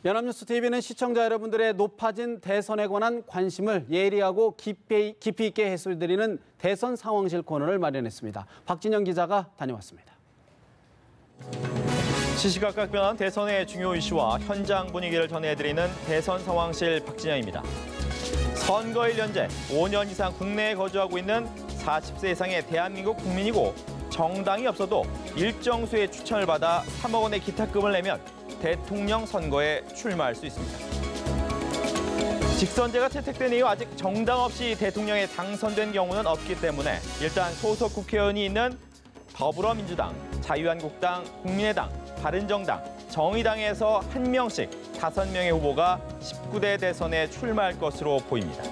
연합뉴스 TV는 시청자 여러분들의 높아진 대선에 관한 관심을 예리하고 깊이 있게 해설드리는 대선 상황실 코너를 마련했습니다. 박진영 기자가 다녀왔습니다. 시시각각 변한 대선의 중요 이슈와 현장 분위기를 전해드리는 대선 상황실 박진영입니다. 선거일 연재 5년 이상 국내에 거주하고 있는 40세 이상의 대한민국 국민이고 정당이 없어도 일정 수의 추천을 받아 3억 원의 기탁금을 내면 대통령 선거에 출마할 수 있습니다. 직선제가 채택된 이후 아직 정당 없이 대통령에 당선된 경우는 없기 때문에 일단 소속 국회의원이 있는 더불어민주당, 자유한국당, 국민의당, 바른정당, 정의당에서 한 명씩 5명의 후보가 19대 대선에 출마할 것으로 보입니다.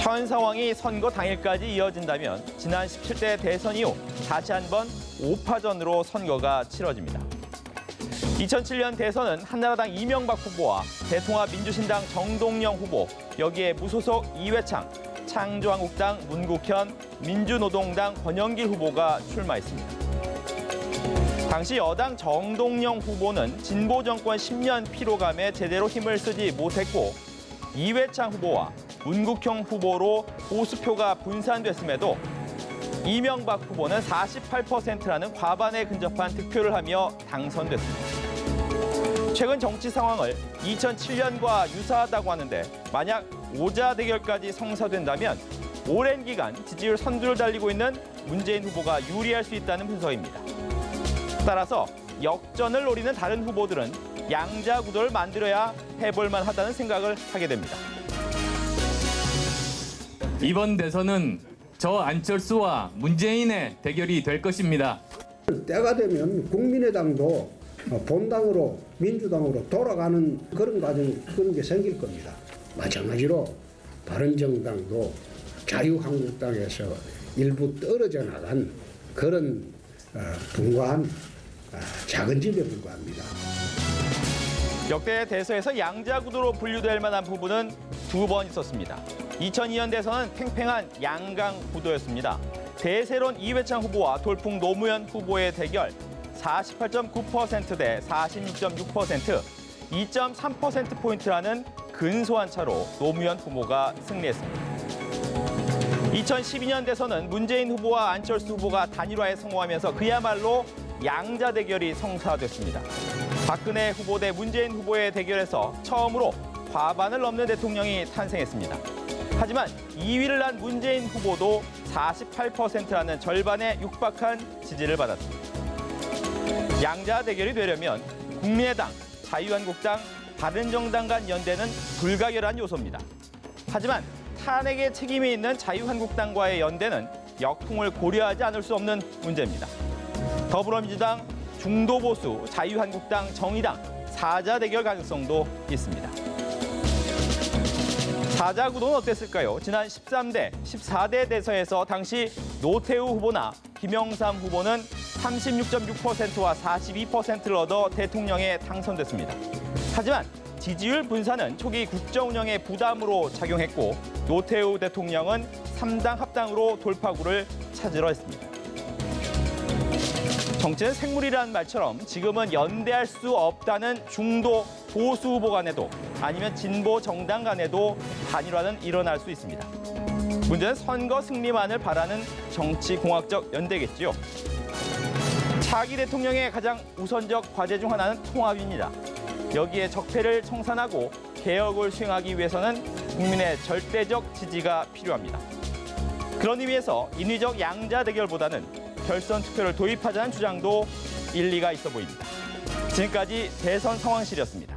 현 상황이 선거 당일까지 이어진다면 지난 17대 대선 이후 다시 한번 5파전으로 선거가 치러집니다. 2007년 대선은 한나라당 이명박 후보와 대통합민주신당 정동영 후보, 여기에 무소속 이회창, 창조한국당 문국현, 민주노동당 권영길 후보가 출마했습니다. 당시 여당 정동영 후보는 진보 정권 10년 피로감에 제대로 힘을 쓰지 못했고 이회창 후보와 문국현 후보로 보수표가 분산됐음에도 이명박 후보는 48%라는 과반에 근접한 득표를 하며 당선됐습니다. 최근 정치 상황을 2007년과 유사하다고 하는데 만약 오자 대결까지 성사된다면 오랜 기간 지지율 선두를 달리고 있는 문재인 후보가 유리할 수 있다는 분석입니다. 따라서 역전을 노리는 다른 후보들은 양자 구도를 만들어야 해볼만 하다는 생각을 하게 됩니다. 이번 대선은 저 안철수와 문재인의 대결이 될 것입니다. 때가 되면 국민의당도 본당으로 민주당으로 돌아가는 그런 그런 게 생길 겁니다. 마찬가지로 바른정당도 자유한국당에서 일부 떨어져 나간 그런 분과한 작은 집에 불과합니다. 역대 대선에서 양자 구도로 분류될 만한 부분은 2번 있었습니다. 2002년 대선은 팽팽한 양강 구도였습니다. 대세론 이회창 후보와 돌풍 노무현 후보의 대결 48.9% 대 46.6%, 2.3%포인트라는 근소한 차로 노무현 후보가 승리했습니다. 2012년 대선은 문재인 후보와 안철수 후보가 단일화에 성공하면서 그야말로 양자 대결이 성사됐습니다. 박근혜 후보 대 문재인 후보의 대결에서 처음으로 과반을 넘는 대통령이 탄생했습니다. 하지만 2위를 한 문재인 후보도 48%라는 절반에 육박한 지지를 받았습니다. 양자 대결이 되려면 국민의당, 자유한국당, 바른정당 간 연대는 불가결한 요소입니다. 하지만 탄핵에 책임이 있는 자유한국당과의 연대는 역풍을 고려하지 않을 수 없는 문제입니다. 더불어민주당, 중도보수, 자유한국당, 정의당, 사자 대결 가능성도 있습니다. 사자 구도는 어땠을까요? 지난 13대, 14대 대선에서 당시 노태우 후보나 김영삼 후보는 36.6%와 42%를 얻어 대통령에 당선됐습니다. 하지만 지지율 분산은 초기 국정 운영의 부담으로 작용했고 노태우 대통령은 3당 합당으로 돌파구를 찾으려 했습니다. 정치는 생물이라는 말처럼 지금은 연대할 수 없다는 중도 보수 후보 간에도 아니면 진보 정당 간에도 단일화는 일어날 수 있습니다. 문제는 선거 승리만을 바라는 정치공학적 연대겠지요. 차기 대통령의 가장 우선적 과제 중 하나는 통합입니다. 여기에 적폐를 청산하고 개혁을 수행하기 위해서는 국민의 절대적 지지가 필요합니다. 그런 의미에서 인위적 양자 대결보다는 결선 투표를 도입하자는 주장도 일리가 있어 보입니다. 지금까지 대선 상황실이었습니다.